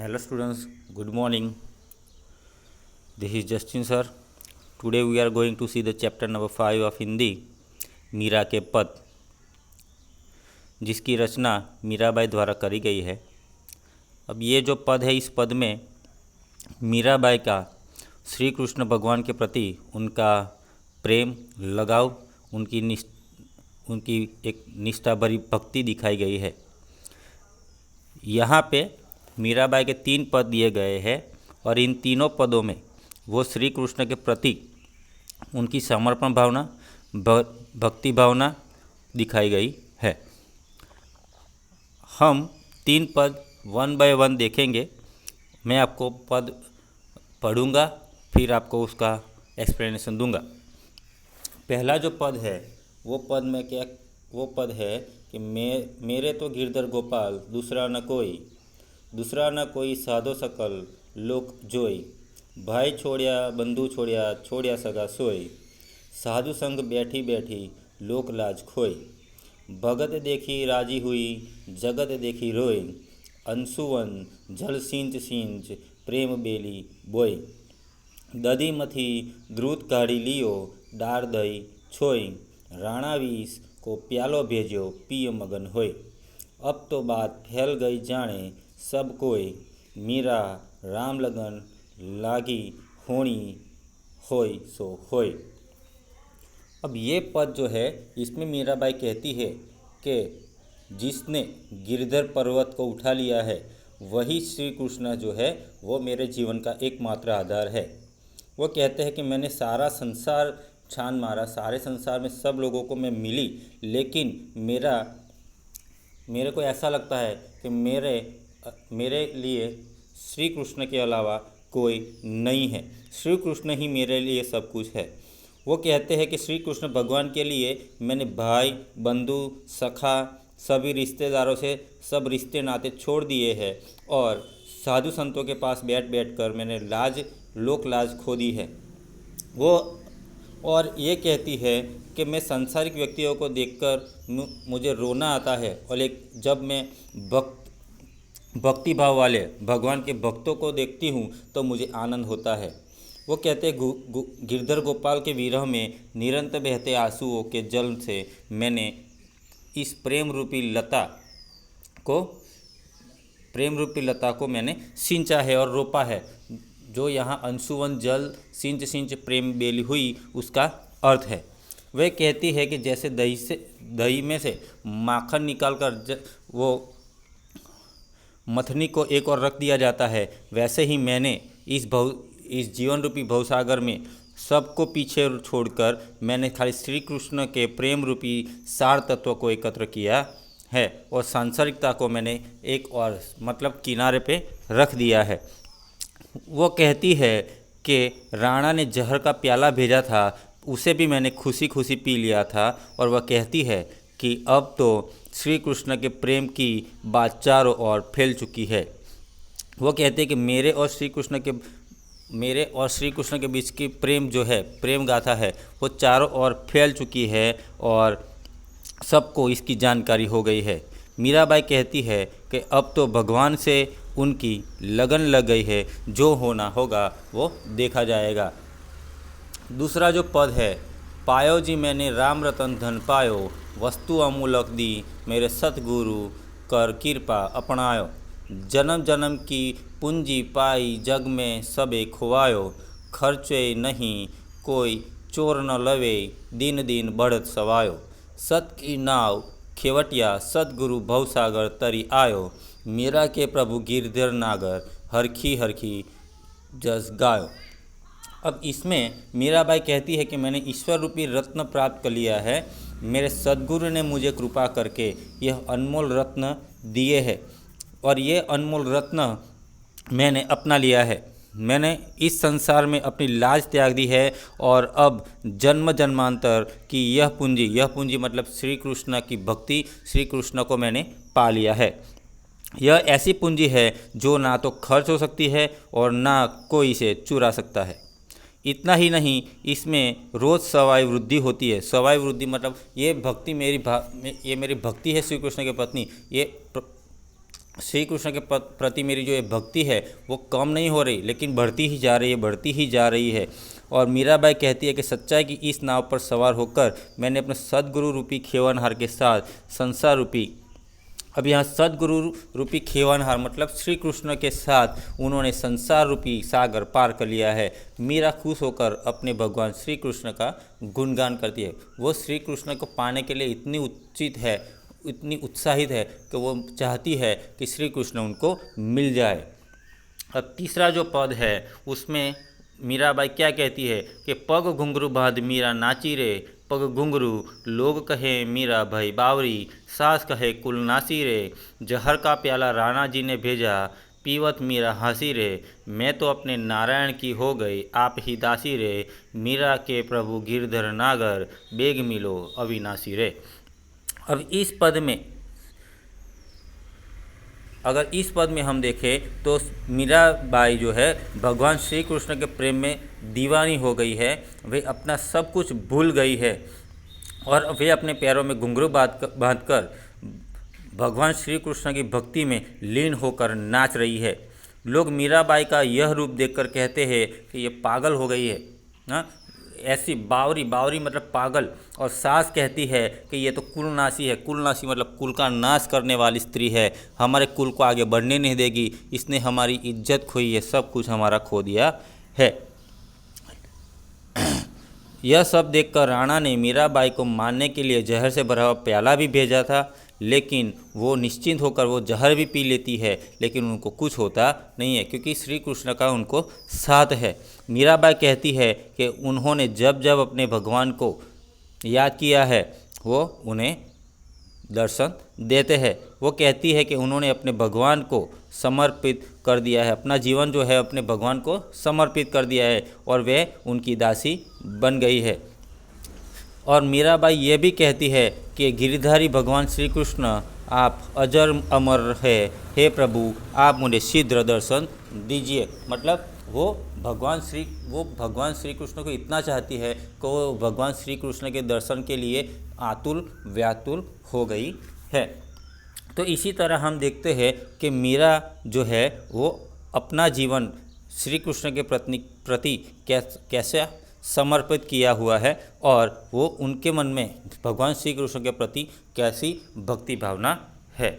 Hello students, good morning. This is Justin sir. Today we are going to see the chapter number 5 of Hindi Meera के पद, जिसकी रचना मीराबाई द्वारा करी गई है। अब ये जो पद है, इस पद में मीराबाई का श्री कृष्ण भगवान के प्रति उनका प्रेम, लगाव, उनकी एक निष्ठा भरी भक्ति दिखाई गई है। यहाँ पे मीराबाई के 3 पद दिए गए हैं और इन तीनों पदों में वो श्री कृष्ण के प्रति उनकी समर्पण भावना, भक्ति भावना दिखाई गई है। हम 3 पद 1 बाय 1 देखेंगे। मैं आपको पद पढ़ूंगा, फिर आपको उसका एक्सप्लेनेशन दूंगा। पहला जो पद है वो पद है कि मेरे तो गिरधर गोपाल दूसरा न कोई साधो सकल लोक जोई। भाई छोड़िया बंधु छोड़िया सगा सोई। साधु संग बैठी बैठी लोक लाज खोई। भगत देखी राजी हुई जगत देखी रोई। अंशुवन जल सींच प्रेम बेली बोई। दधी मथी द्रुत काढ़ी लियो डार दई छोई। राणा वीस को प्यालो भेजो पिय मगन होय। अब तो बात फैल गई जाने सब कोई। मीरा राम लगन लागी होनी होय सो होय। अब ये पद जो है, इसमें मीराबाई कहती है कि जिसने गिरधर पर्वत को उठा लिया है वही श्री कृष्ण जो है वो मेरे जीवन का एकमात्र आधार है। वो कहते हैं कि मैंने सारा संसार छान मारा, सारे संसार में सब लोगों को मैं मिली, लेकिन मेरे को ऐसा लगता है कि मेरे लिए श्री कृष्ण के अलावा कोई नहीं है। श्री कृष्ण ही मेरे लिए सब कुछ है। वो कहते हैं कि श्री कृष्ण भगवान के लिए मैंने भाई, बंधु, सखा, सभी रिश्तेदारों से सब रिश्ते नाते छोड़ दिए हैं और साधु संतों के पास बैठ कर मैंने लोक लाज खो दी है। वो और ये कहती है कि मैं सांसारिक व्यक्तियों को देखकर मुझे रोना आता है, और जब मैं भक्ति भाव वाले भगवान के भक्तों को देखती हूँ तो मुझे आनंद होता है। वो कहते हैं गिरधर गोपाल के विरह में निरंतर बहते आंसुओं के जल से मैंने इस प्रेम रूपी लता को मैंने सींचा है और रोपा है। जो यहाँ अंशुवन जल सींच प्रेम बेली हुई, उसका अर्थ है। वह कहती है कि जैसे दही में से माखन निकालकर वो मथनी को एक और रख दिया जाता है, वैसे ही मैंने इस जीवन रूपी भवसागर में सबको पीछे छोड़कर मैंने खाली श्री कृष्ण के प्रेम रूपी सार तत्व को एकत्र किया है और सांसारिकता को मैंने एक और किनारे पे रख दिया है। वो कहती है कि राणा ने जहर का प्याला भेजा था, उसे भी मैंने खुशी खुशी पी लिया था। और वह कहती है कि अब तो श्री कृष्ण के प्रेम की बात चारों ओर फैल चुकी है। वो कहते हैं कि मेरे और श्री कृष्ण के बीच की प्रेम जो है, प्रेम गाथा है, वो चारों ओर फैल चुकी है और सबको इसकी जानकारी हो गई है। मीराबाई कहती है कि अब तो भगवान से उनकी लगन लग गई है, जो होना होगा वो देखा जाएगा। दूसरा जो पद है, पायो जी मैंने राम रतन धन पायो। वस्तु अमूलक दी मेरे सतगुरु कर कृपा अपनायो। जन्म जन्म की पूंजी पाई जग में सबे खुआयो। खर्चे नहीं कोई चोर न लवे दिन दिन बढ़त सवायो। सत की नाव खेवटिया सतगुरु भवसागर तरी आयो। मीरा के प्रभु गिरधर नागर हरखी जस गायो। अब इसमें मीराबाई कहती है कि मैंने ईश्वर रूपी रत्न प्राप्त कर लिया है। मेरे सद्गुरु ने मुझे कृपा करके यह अनमोल रत्न दिए हैं और ये अनमोल रत्न मैंने अपना लिया है। मैंने इस संसार में अपनी लाज त्याग दी है और अब जन्म जन्मांतर की यह पूंजी मतलब श्री कृष्ण की भक्ति, श्री कृष्ण को मैंने पा लिया है। यह ऐसी पूंजी है जो ना तो खर्च हो सकती है और ना कोई इसे चुरा सकता है। इतना ही नहीं, इसमें रोज़ सवाई वृद्धि होती है। सवाई वृद्धि मतलब ये भक्ति मेरी भक्ति है श्री कृष्ण की पत्नी, ये श्री कृष्ण के प्रति मेरी जो ये भक्ति है वो कम नहीं हो रही, लेकिन बढ़ती ही जा रही है, बढ़ती ही जा रही है। और मीराबाई कहती है कि सच्चाई की इस नाव पर सवार होकर मैंने अपने सद्गुरु रूपी खेवनहार के साथ संसार रूपी, अब यहाँ सद्गुरु रूपी खेवनहार मतलब श्री कृष्ण के साथ उन्होंने संसार रूपी सागर पार कर लिया है। मीरा खुश होकर अपने भगवान श्री कृष्ण का गुणगान करती है। वो श्री कृष्ण को पाने के लिए इतनी उचित है, इतनी उत्साहित है कि वो चाहती है कि श्री कृष्ण उनको मिल जाए। अब तीसरा जो पद है उसमें मीराबाई क्या कहती है कि पग घुंघरू बाध मीरा नाची रे, पग घुंघरू लोग कहे मीरा भई बावरी, सास कहे कुल नासी रे, जहर का प्याला राणा जी ने भेजा, पीवत मीरा हंसी रे, मैं तो अपने नारायण की हो गई आप ही दासी रे, मीरा के प्रभु गिरधर नागर, बेग मिलो अविनाशी रे। अब इस पद में, अगर इस पद में हम देखें तो मीराबाई जो है भगवान श्री कृष्ण के प्रेम में दीवानी हो गई है। वे अपना सब कुछ भूल गई है और वे अपने पैरों में घुंघरू बांधकर भगवान श्री कृष्ण की भक्ति में लीन होकर नाच रही है। लोग मीराबाई का यह रूप देखकर कहते हैं कि ये पागल हो गई है ना, ऐसी बावरी, बावरी मतलब पागल। और सास कहती है कि ये तो कुलनाशी है, कुलनाशी मतलब कुल का नाश करने वाली स्त्री है, हमारे कुल को आगे बढ़ने नहीं देगी, इसने हमारी इज्जत खोई है, सब कुछ हमारा खो दिया है। यह सब देखकर राणा ने मीराबाई को मारने के लिए जहर से भरा हुआ प्याला भी भेजा था, लेकिन वो निश्चिंत होकर वो जहर भी पी लेती है, लेकिन उनको कुछ होता नहीं है क्योंकि श्री कृष्ण का उनको साथ है। मीराबाई कहती है कि उन्होंने जब जब अपने भगवान को याद किया है वो उन्हें दर्शन देते हैं। वो कहती है कि उन्होंने अपने भगवान को समर्पित कर दिया है, अपना जीवन जो है अपने भगवान को समर्पित कर दिया है और वे उनकी दासी बन गई है। और मीराबाई ये भी कहती है कि गिरिधारी भगवान श्री कृष्ण आप अजर अमर है, हे प्रभु आप मुझे शीघ्र दर्शन दीजिए। मतलब वो भगवान श्री कृष्ण को इतना चाहती है कि वो भगवान श्री कृष्ण के दर्शन के लिए आतुल व्याकुल हो गई है। तो इसी तरह हम देखते हैं कि मीरा जो है वो अपना जीवन श्री कृष्ण के प्रति कैसे समर्पित किया हुआ है और वो उनके मन में भगवान श्री कृष्ण के प्रति कैसी भक्ति भावना है।